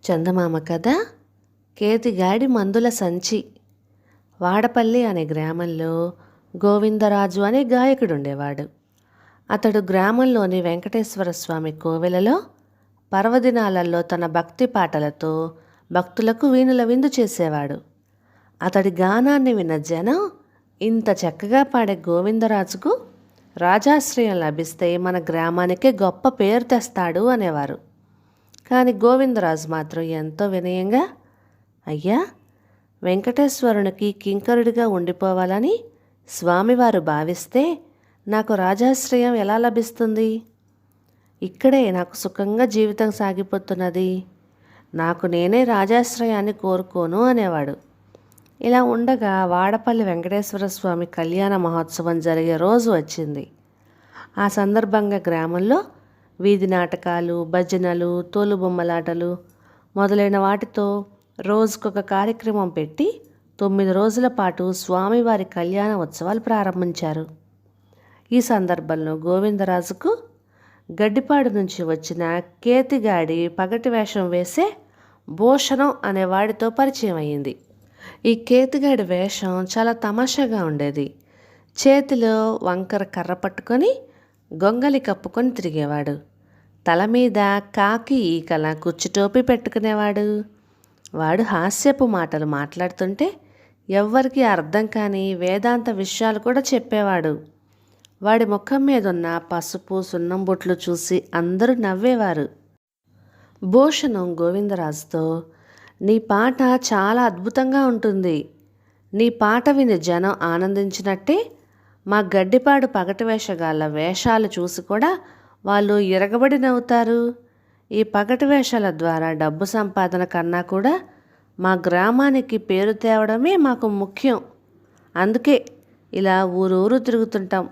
చందమామ కథ కేతిగాడి మందుల సంచి. వాడపల్లి అనే గ్రామంలో గోవిందరాజు అనే గాయకుడు ఉండేవాడు. అతడు గ్రామంలోని వెంకటేశ్వర స్వామి కోవెలలో పర్వదినాలలో తన భక్తి పాటలతో భక్తులకు వీణుల విందు చేసేవాడు. అతడి గానాన్ని విన్న జనం ఇంత చక్కగా పాడే గోవిందరాజుకు రాజాశ్రయం లభిస్తే మన గ్రామానికే గొప్ప పేరు తెస్తాడు అనేవారు. కానీ గోవిందరాజు మాత్రం ఎంతో వినయంగా, అయ్యా, వెంకటేశ్వరునికి కింకరుడిగా ఉండిపోవాలని స్వామివారు భావిస్తే నాకు రాజాశ్రయం ఎలా లభిస్తుంది? ఇక్కడే నాకు సుఖంగా జీవితం సాగిపోతున్నది. నాకు నేనే రాజాశ్రయాన్ని కోరుకోను అనేవాడు. ఇలా ఉండగా వాడపల్లి వెంకటేశ్వర స్వామి కళ్యాణ మహోత్సవం జరిగే రోజు వచ్చింది. ఆ సందర్భంగా గ్రామంలో వీధి నాటకాలు, భజనలు, తోలుబొమ్మలాటలు మొదలైన వాటితో రోజుకొక కార్యక్రమం పెట్టి 9 రోజుల పాటు స్వామివారి కళ్యాణ ఉత్సవాలు ప్రారంభించారు. ఈ సందర్భంలో గోవిందరాజుకు గడ్డిపాడు నుంచి వచ్చిన కేతిగాడి పగటి వేషం వేసే భూషణం అనేవాడితో పరిచయం అయ్యింది. ఈ కేతిగాడి వేషం చాలా తమాషాగా ఉండేది. చేతిలో వంకర కర్ర పట్టుకొని గొంగలి కప్పుకొని తిరిగేవాడు. తల మీద కాకి ఈకల కుచ్చుటోపి పెట్టుకునేవాడు. వాడు హాస్యపు మాటలు మాట్లాడుతుంటే ఎవ్వరికీ అర్థం కాని వేదాంత విషయాలు కూడా చెప్పేవాడు. వాడి ముఖం మీద ఉన్న పసుపు సున్నం బొట్లు చూసి అందరూ నవ్వేవారు. భూషణం గోవిందరాజుతో, నీ పాట చాలా అద్భుతంగా ఉంటుంది. నీ పాట విని జనం ఆనందించినట్టే మా గడ్డిపాడు పగటి వేషగాళ్ళ వేషాలు చూసి కూడా వాళ్ళు ఇరగబడి నవ్వుతారు. ఈ పగటి వేషాల ద్వారా డబ్బు సంపాదన కన్నా కూడా మా గ్రామానికి పేరు తేవడమే మాకు ముఖ్యం. అందుకే ఇలా ఊరూరు తిరుగుతుంటాం.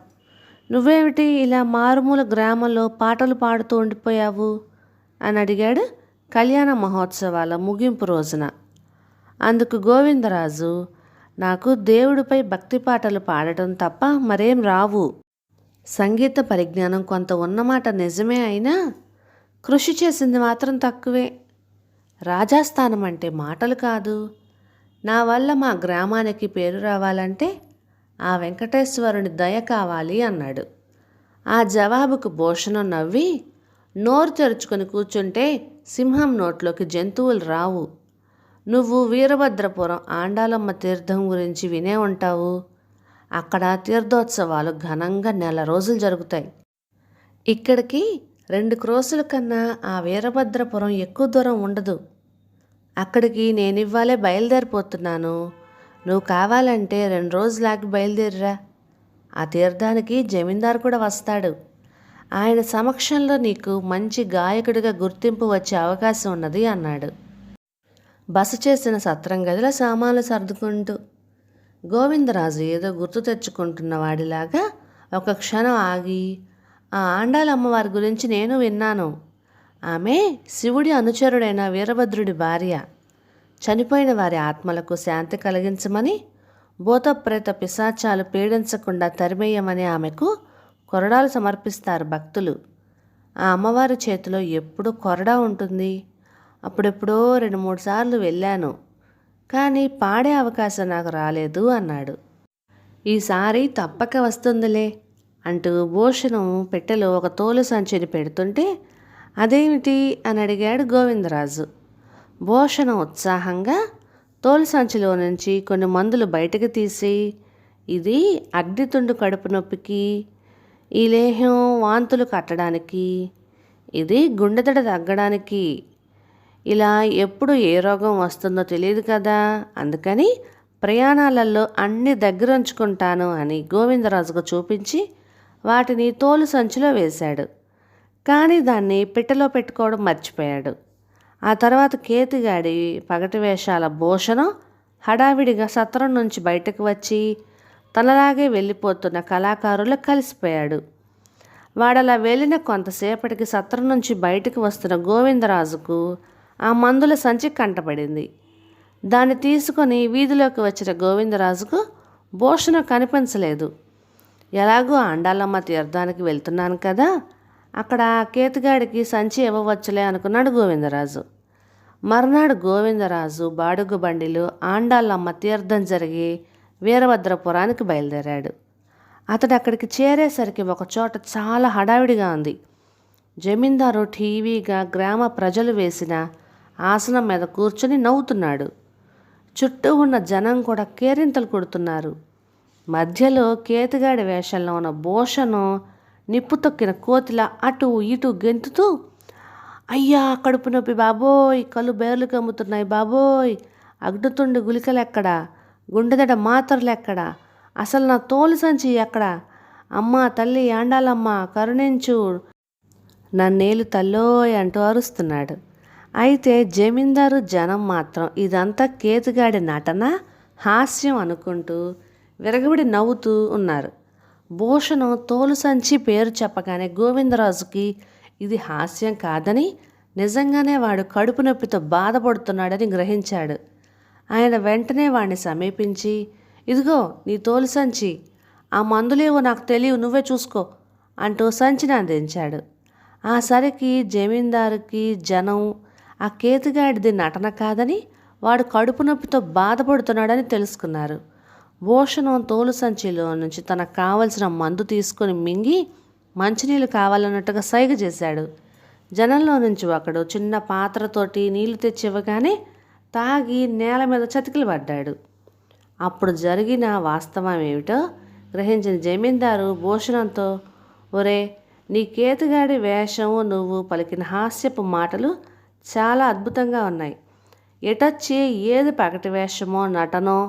నువ్వేమిటి ఇలా మారుమూల గ్రామంలో పాటలు పాడుతూ ఉండిపోయావు అని అడిగాడు కళ్యాణ మహోత్సవాల ముగింపు రోజున. అందుకు గోవిందరాజు, నాకు దేవుడిపై భక్తి పాటలు పాడటం తప్ప మరేం రావు. సంగీత పరిజ్ఞానం కొంత ఉన్నమాట నిజమే, అయినా కృషి చేసింది మాత్రం తక్కువే. రాజాస్థానం అంటే మాటలు కాదు. నా వల్ల మా గ్రామానికి పేరు రావాలంటే ఆ వెంకటేశ్వరుని దయ కావాలి అన్నాడు. ఆ జవాబుకు భూషణం నవ్వి, నోరు తెరుచుకొని కూర్చుంటే సింహం నోట్లోకి జంతువులు రావు. నువ్వు వీరభద్రపురం ఆండాలమ్మ తీర్థం గురించి వినే ఉంటావు. అక్కడ తీర్థోత్సవాలు ఘనంగా 1 నెల రోజులు జరుగుతాయి. ఇక్కడికి 2 క్రోసుల కన్నా ఆ వీరభద్రపురం ఎక్కువ దూరం ఉండదు. అక్కడికి నేనివ్వాలే బయలుదేరిపోతున్నాను. నువ్వు కావాలంటే 2 రోజులాగి బయలుదేరిరా. ఆ తీర్థానికి జమీందారు కూడా వస్తాడు. ఆయన సమక్షంలో నీకు మంచి గాయకుడిగా గుర్తింపు వచ్చే అవకాశం ఉన్నది అన్నాడు. బస చేసిన సత్రం గదిలో సామాన్లు సర్దుకుంటూ గోవిందరాజు ఏదో గుర్తు తెచ్చుకుంటున్న వాడిలాగా ఒక క్షణం ఆగి, ఆ ఆండాలమ్మవారి గురించి నేను విన్నాను. ఆమె శివుడి అనుచరుడైన వీరభద్రుడి భార్య. చనిపోయిన వారి ఆత్మలకు శాంతి కలిగించమని, భూతప్రేత పిశాచాలు పీడించకుండా తరిమేయమని ఆమెకు కొరడాలు సమర్పిస్తారు భక్తులు. ఆ అమ్మవారి చేతిలో ఎప్పుడూ కొరడా ఉంటుంది. అప్పుడెప్పుడో 2-3 సార్లు వెళ్ళాను, కానీ పాడే అవకాశం నాకు రాలేదు అన్నాడు. ఈసారి తప్పక వస్తుందిలే అంటూ భూషణం పెట్టెలో ఒక తోలు సంచిని పెడుతుంటే, అదేమిటి అని అడిగాడు గోవిందరాజు. భూషణం ఉత్సాహంగా తోలు సంచిలో నుంచి కొన్ని మందులు బయటకు తీసి, ఇది అగ్నితుండు కడుపు నొప్పికి, ఈ లేహ్యం వాంతులు కట్టడానికి, ఇది గుండెదడ తగ్గడానికి. ఇలా ఎప్పుడు ఏ రోగం వస్తుందో తెలియదు కదా, అందుకని ప్రయాణాలలో అన్ని దగ్గరుంచుకుంటాను అని గోవిందరాజుకు చూపించి వాటిని తోలు సంచిలో వేశాడు. కానీ దాన్ని పెట్టెలో పెట్టుకోవడం మర్చిపోయాడు. ఆ తర్వాత కేతిగాడి పగటి వేషాల భూషణం హడావిడిగా సత్రం నుంచి బయటకు వచ్చి తనలాగే వెళ్ళిపోతున్న కళాకారులు కలిసిపోయాడు. వాడలా వెళ్ళిన కొంతసేపటికి సత్రం నుంచి బయటకు వస్తున్న గోవిందరాజుకు ఆ మందుల సంచి కంటపడింది. దాన్ని తీసుకొని వీధిలోకి వచ్చిన గోవిందరాజుకు భూషణం కనిపించలేదు. ఎలాగో ఆండాలమ్మ తీర్థానికి వెళ్తున్నాను కదా, అక్కడ కేతుగాడికి సంచి ఇవ్వవచ్చులే అనుకున్నాడు గోవిందరాజు. మర్నాడు గోవిందరాజు బాడుగు బండిలో ఆండాళ్ళమ్మ తీర్థం జరిగి వీరభద్రపురానికి బయలుదేరాడు. అతడు అక్కడికి చేరేసరికి ఒకచోట చాలా హడావిడిగా ఉంది. జమీందారు టీవీగా గ్రామ ప్రజలు వేసిన ఆసనం మీద కూర్చొని నవ్వుతున్నాడు. చుట్టూ ఉన్న జనం కూడా కేరింతలు కొడుతున్నారు. మధ్యలో కేతుగాడి వేషంలో ఉన్న భూషణం నిప్పు తొక్కిన కోతిలా అటు ఇటు గెంతుతూ, అయ్యా కడుపు నొప్పి బాబోయ్, కళ్ళు బేర్లు కమ్ముతున్నాయి బాబోయ్, అగ్డుతుండి గులికలెక్కడా, గుండెదడ మాత్రలెక్కడా, అసలు నా తోలు సంచి ఎక్కడా, అమ్మా తల్లి ఆండాలమ్మ కరుణించు, నన్నేలు తల్లోయ్ అంటూ అరుస్తున్నాడు. అయితే జమీందారు జనం మాత్రం ఇదంతా కేతుగాడి నటన, హాస్యం అనుకుంటూ విరగబడి నవ్వుతూ ఉన్నారు. భూషణం తోలు సంచి పేరు చెప్పగానే గోవిందరాజుకి ఇది హాస్యం కాదని, నిజంగానే వాడు కడుపు నొప్పితో బాధపడుతున్నాడని గ్రహించాడు. ఆయన వెంటనే వాడిని సమీపించి, ఇదిగో నీ తోలు సంచి, ఆ మందులేవో నాకు తెలియవు, నువ్వే చూసుకో అంటూ సంచిని అందించాడు. ఆ సరికి జమీందారుకి జనం ఆ కేతుగాడిది నటన కాదని, వాడు కడుపు నొప్పితో బాధపడుతున్నాడని తెలుసుకున్నారు. భూషణం తోలు సంచిలో నుంచి తనకు కావలసిన మందు తీసుకొని మింగి మంచినీళ్ళు కావాలన్నట్టుగా సైగ చేశాడు. జనంలో నుంచి ఒకడు చిన్న పాత్రతోటి నీళ్లు తెచ్చివ్వగానే తాగి నేల మీద చతికిలు పడ్డాడు. అప్పుడు జరిగిన వాస్తవం ఏమిటో గ్రహించిన జమీందారు భూషణంతో, ఒరే, నీ కేతుగాడి వేషం, నువ్వు పలికిన హాస్యపు మాటలు చాలా అద్భుతంగా ఉన్నాయి. ఎటొచ్చి ఏది పగటి వేషమో నటనో,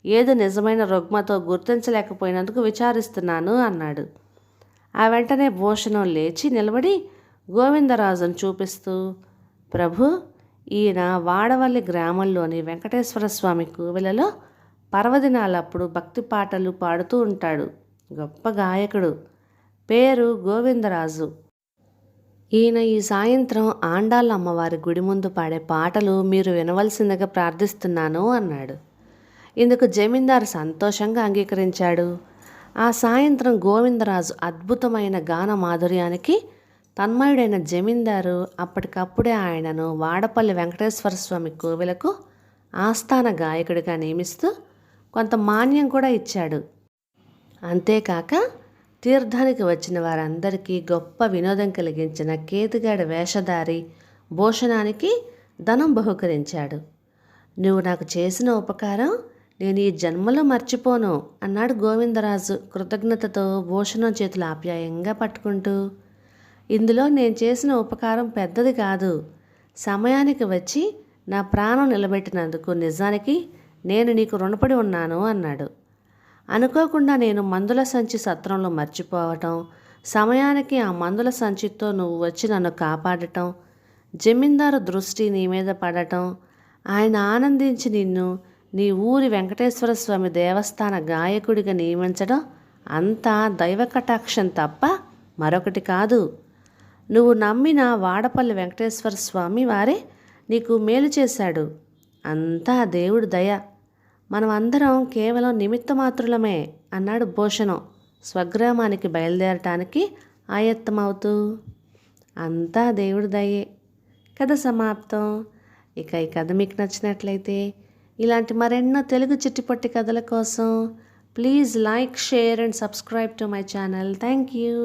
ఏది నిజమైన రుగ్మతో గుర్తించలేకపోయినందుకు విచారిస్తున్నాను అన్నాడు. ఆ వెంటనే భూషణం లేచి నిలబడి గోవిందరాజును చూపిస్తూ, ప్రభు, ఈయన వాడవల్లి గ్రామంలోని వెంకటేశ్వర స్వామి కోవెలలో పర్వదినాలప్పుడు భక్తి పాటలు పాడుతూ ఉంటాడు. గొప్ప గాయకుడు. పేరు గోవిందరాజు. ఈయన ఈ సాయంత్రం ఆండాళ్ళ అమ్మవారి గుడి ముందు పాడే పాటలు మీరు వినవలసిందిగా ప్రార్థిస్తున్నాను అన్నాడు. ఇందుకు జమీందారు సంతోషంగా అంగీకరించాడు. ఆ సాయంత్రం గోవిందరాజు అద్భుతమైన గాన మాధుర్యానికి తన్మయుడైన జమీందారు అప్పటికప్పుడే ఆయనను వాడపల్లి వెంకటేశ్వర స్వామి కోవెలకు ఆస్థాన గాయకుడిగా నియమిస్తూ కొంత మాన్యం కూడా ఇచ్చాడు. అంతేకాక తీర్థానికి వచ్చిన వారందరికీ గొప్ప వినోదం కలిగించిన కేతుగాడి వేషధారి భూషణానికి ధనం బహుకరించాడు. నువ్వు నాకు చేసిన ఉపకారం నేను ఈ జన్మలో మర్చిపోను అన్నాడు గోవిందరాజు కృతజ్ఞతతో భూషణం చేతులు ఆప్యాయంగా పట్టుకుంటూ. ఇందులో నేను చేసిన ఉపకారం పెద్దది కాదు. సమయానికి వచ్చి నా ప్రాణం నిలబెట్టినందుకు నిజానికి నేను నీకు రుణపడి ఉన్నాను అన్నాడు. అనుకోకుండా నేను మందుల సంచి సత్రంలో మర్చిపోవటం, సమయానికి ఆ మందుల సంచితో నువ్వు వచ్చి నన్ను కాపాడటం, జమీందారు దృష్టి నీ మీద పడటం, ఆయన ఆనందించి నిన్ను నీ ఊరి వెంకటేశ్వర స్వామి దేవస్థాన గాయకుడిగా నియమించడం అంతా దైవ కటాక్షం తప్ప మరొకటి కాదు. నువ్వు నమ్మిన వాడపల్లి వెంకటేశ్వర స్వామి వారే నీకు మేలు చేశాడు. అంతా దేవుడి దయ. మనం అందరం కేవలం నిమిత్త మాత్రులమే అన్నాడు భూషణం స్వగ్రామానికి బయలుదేరటానికి ఆయత్తమవుతూ. అంతా దేవుడి దయే. కథ సమాప్తం. ఇక ఈ కథ మీకు నచ్చినట్లయితే ఇలాంటి మరెన్నో తెలుగు చిట్టిపొట్టి కథల కోసం please like, share and subscribe to my channel. Thank you.